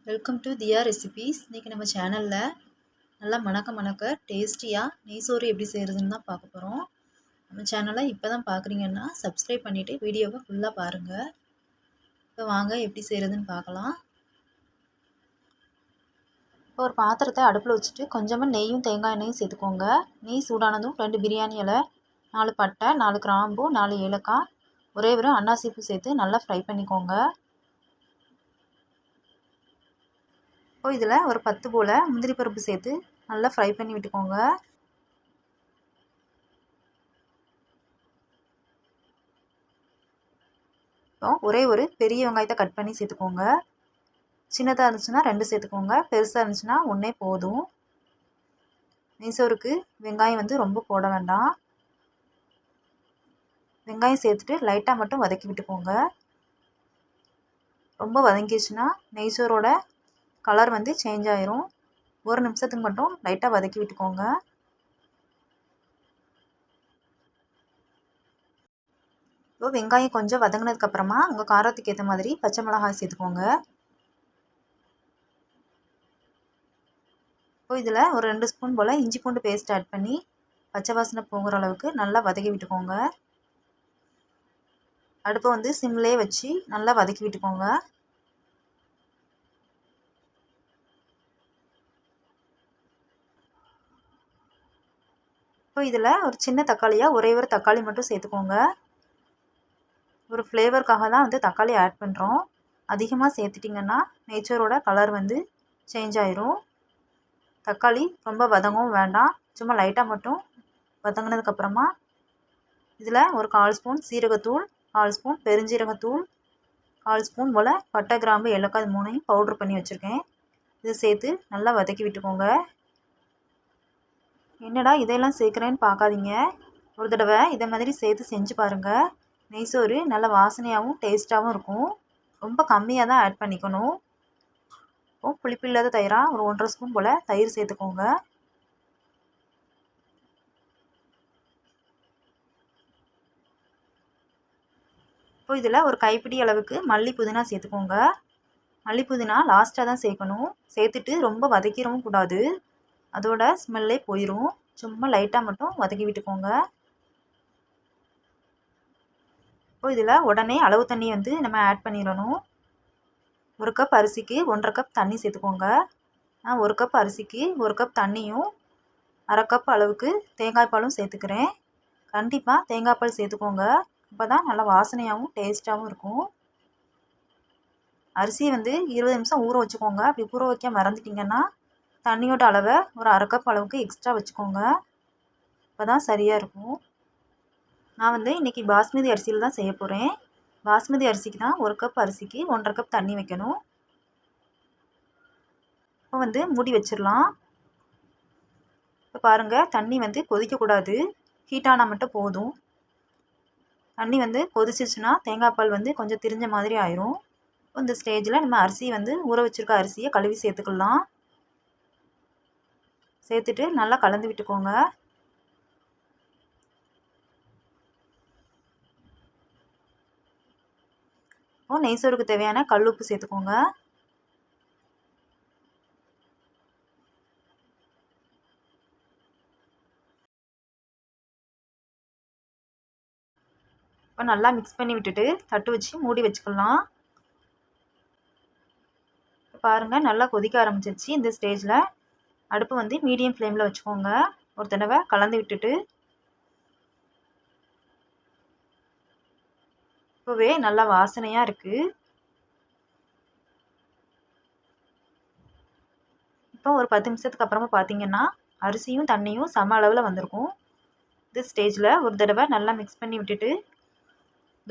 Welcome to Diya recipes. இன்றைக்கி நம்ம சேனலில் நல்லா மணக்க டேஸ்டியாக நெய் சோறு எப்படி செய்கிறதுன்னு தான் பார்க்க போகிறோம். நம்ம சேனலை இப்போ தான் பார்க்குறீங்கன்னா சப்ஸ்கிரைப் பண்ணிவிட்டு வீடியோவை ஃபுல்லாக பாருங்கள். இப்போ வாங்க எப்படி செய்கிறதுன்னு பார்க்கலாம். இப்போ ஒரு பாத்திரத்தை அடுப்பில் வச்சுட்டு கொஞ்சமாக நெய்யும் தேங்காய் எண்ணெயும் சேர்த்துக்கோங்க. நெய் சூடானதும் 2 பிரியாணி இலை, 4 பட்டை, 4 கிராம்பு, 4 ஏலக்காய், ஒரே ஒரு அன்னாசிப்பூ சேர்த்து நல்லா ஃப்ரை பண்ணிக்கோங்க. இப்போ இதில் ஒரு 10 போல் முந்திரி பருப்பு சேர்த்து நல்லா ஃப்ரை பண்ணி விட்டுக்கோங்க. இப்போ ஒரே ஒரு பெரிய வெங்காயத்தை கட் பண்ணி சேர்த்துக்கோங்க. சின்னதாக இருந்துச்சுன்னா 2 சேர்த்துக்கோங்க, பெருசாக இருந்துச்சுன்னா 1 போதும். நெய்சோறுக்கு வெங்காயம் ரொம்ப போட வேண்டாம். வெங்காயம் சேர்த்துட்டு லைட்டாக மட்டும் வதக்கி விட்டுக்கோங்க. ரொம்ப வதங்கிடுச்சுன்னா நெய்சோரோட கலர் சேஞ்ச் ஆயிரும். 1 நிமிஷத்துக்கு மட்டும் லைட்டாக வதக்கி விட்டுக்கோங்க. இப்போ வெங்காயம் கொஞ்சம் வதங்கினதுக்கப்புறமா உங்கள் காரத்துக்கு ஏற்ற மாதிரி பச்சை மிளகாய் சேர்த்துக்கோங்க. இப்போ இதில் ஒரு 2 ஸ்பூன் போல் இஞ்சி பூண்டு பேஸ்ட் ஆட் பண்ணி பச்சை வாசனை போகிற அளவுக்கு நல்லா வதக்கி விட்டுக்கோங்க. அடுப்பை சிம்லேயே வச்சு நல்லா வதக்கி விட்டுக்கோங்க. இப்போ இதில் ஒரு சின்ன தக்காளியாக ஒரே ஒரு தக்காளி மட்டும் சேர்த்துக்கோங்க. ஒரு ஃப்ளேவருக்காக தான் தக்காளி ஆட் பண்ணுறோம். அதிகமாக சேர்த்துட்டிங்கன்னா நேச்சரோட கலர் சேஞ்ச் ஆயிரும். தக்காளி ரொம்ப வதங்கவும் வேண்டாம், சும்மா லைட்டாக மட்டும் வதங்கினதுக்கப்புறமா இதில் ஒரு 1/4 ஸ்பூன் சீரகத்தூள், 1/4 ஸ்பூன் பெருஞ்சீரகத்தூள், 1/4 ஸ்பூன் போல் பட்டை கிராம்பு ஏலக்காய் 3 பவுட்ரு பண்ணி வச்சுருக்கேன். இது சேர்த்து நல்லா வதக்கி விட்டுக்கோங்க. என்னடா இதெல்லாம் சேர்க்குறேன்னு பார்க்காதீங்க, ஒரு தடவை இதை மாதிரி சேர்த்து செஞ்சு பாருங்கள். நெய்சோறு நல்ல வாசனையாகவும் டேஸ்ட்டாகவும் இருக்கும். ரொம்ப கம்மியாக தான் ஆட் பண்ணிக்கணும். இப்போ புளிப்பு இல்லாத தயிராக ஒரு 1.5 ஸ்பூன் போல் தயிர் சேர்த்துக்கோங்க. இப்போ இதில் ஒரு கைப்பிடி அளவுக்கு மல்லி புதினா சேர்த்துக்கோங்க. மல்லி புதினா லாஸ்ட்டாக தான் சேர்க்கணும். சேர்த்துட்டு ரொம்ப வதக்கிடவும் கூடாது, அதோட ஸ்மெல்லே போயிடும். சும்மா லைட்டாக மட்டும் வதக்கி விட்டுக்கோங்க. இப்போ இதில் உடனே அளவு தண்ணி நம்ம ஆட் பண்ணிடணும். 1 கப் அரிசிக்கு 1.5 கப் தண்ணி சேர்த்துக்கோங்க. நான் 1 கப் அரிசிக்கு 1 கப் தண்ணியும் 1/2 கப் அளவுக்கு தேங்காய் பாலும் சேர்த்துக்கிறேன். கண்டிப்பாக தேங்காய் பால் சேர்த்துக்கோங்க, அப்போ தான் நல்லா வாசனையாகவும் டேஸ்ட்டாகவும் இருக்கும். அரிசியை 20 நிமிஷம் ஊற வச்சுக்கோங்க. அப்படி ஊற வைக்க மறந்துட்டிங்கன்னா தண்ணியோட அளவை ஒரு 1/2 கப் அளவுக்கு எக்ஸ்ட்ரா வச்சுக்கோங்க, அப்போ தான் சரியாக இருக்கும். நான் இன்றைக்கி பாஸ்மதி அரிசியில் தான் செய்ய போகிறேன். பாஸ்மதி அரிசிக்கு தான் 1 கப் அரிசிக்கு 1.5 கப் தண்ணி வைக்கணும். இப்போ மூடி வச்சிடலாம். இப்போ பாருங்கள், தண்ணி கொதிக்கக்கூடாது, ஹீட்டானால் மட்டும் போதும். தண்ணி கொதிச்சிச்சுன்னா தேங்காய் பால் கொஞ்சம் திரிஞ்ச மாதிரி ஆயிரும். இந்த ஸ்டேஜில் நம்ம அரிசி ஊற வச்சுருக்க அரிசியை கழுவி சேர்த்துக்கலாம். சேர்த்துட்டு நல்லா கலந்து விட்டுக்கோங்க. இப்போ நெய்சோறுக்கு தேவையான கல் உப்பு சேர்த்துக்கோங்க. இப்போ நல்லா மிக்ஸ் பண்ணி விட்டுட்டு தட்டு வச்சு மூடி வச்சுக்கலாம். பாருங்கள், நல்லா கொதிக்க ஆரம்பிச்சிருச்சு. இந்த ஸ்டேஜில் அடுப்பு மீடியம் ஃப்ளேமில் வச்சுக்கோங்க. ஒரு தடவை கலந்து விட்டுட்டு இப்போவே நல்லா வாசனையாக இருக்குது. இப்போ ஒரு 10 நிமிஷத்துக்கு அப்புறமா பார்த்தீங்கன்னா அரிசியும் தண்ணியும் சம அளவில் வந்திருக்கும். இந்த ஸ்டேஜில் ஒரு தடவை நல்லா மிக்ஸ் பண்ணி விட்டுட்டு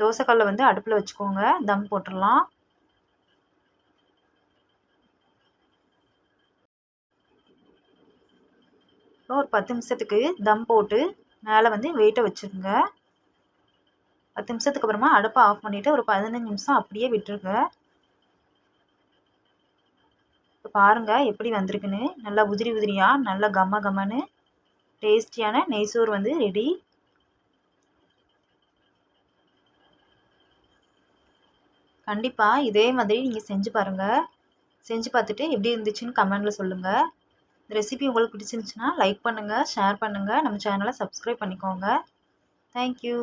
தோசைக்கல்லை அடுப்பில் வச்சுக்கோங்க. தம் போட்டுடலாம். இப்போ ஒரு 10 நிமிஷத்துக்கு தம் போட்டு மேலே வெயிட்டை வச்சுருங்க. 10 நிமிஷத்துக்கு அப்புறமா அடுப்பை ஆஃப் பண்ணிவிட்டு ஒரு 15 நிமிஷம் அப்படியே விட்டுருங்க. இப்போ பாருங்கள் எப்படி வந்திருக்குன்னு. நல்லா உதிரி உதிரியாக நல்லா கம்மன்னு டேஸ்டியான நெய்சோறு ரெடி. கண்டிப்பாக இதே மாதிரி நீங்கள் செஞ்சு பாருங்கள். செஞ்சு பார்த்துட்டு எப்படி இருந்துச்சுன்னு கமெண்டில் சொல்லுங்கள். இந்த ரெசிபி உங்களுக்கு பிடிச்சிருந்துச்சுன்னா லைக் பண்ணுங்கள், ஷேர் பண்ணுங்கள், நம்ம சேனலை சப்ஸ்கிரைப் பண்ணிக்கோங்க. தேங்க்யூ.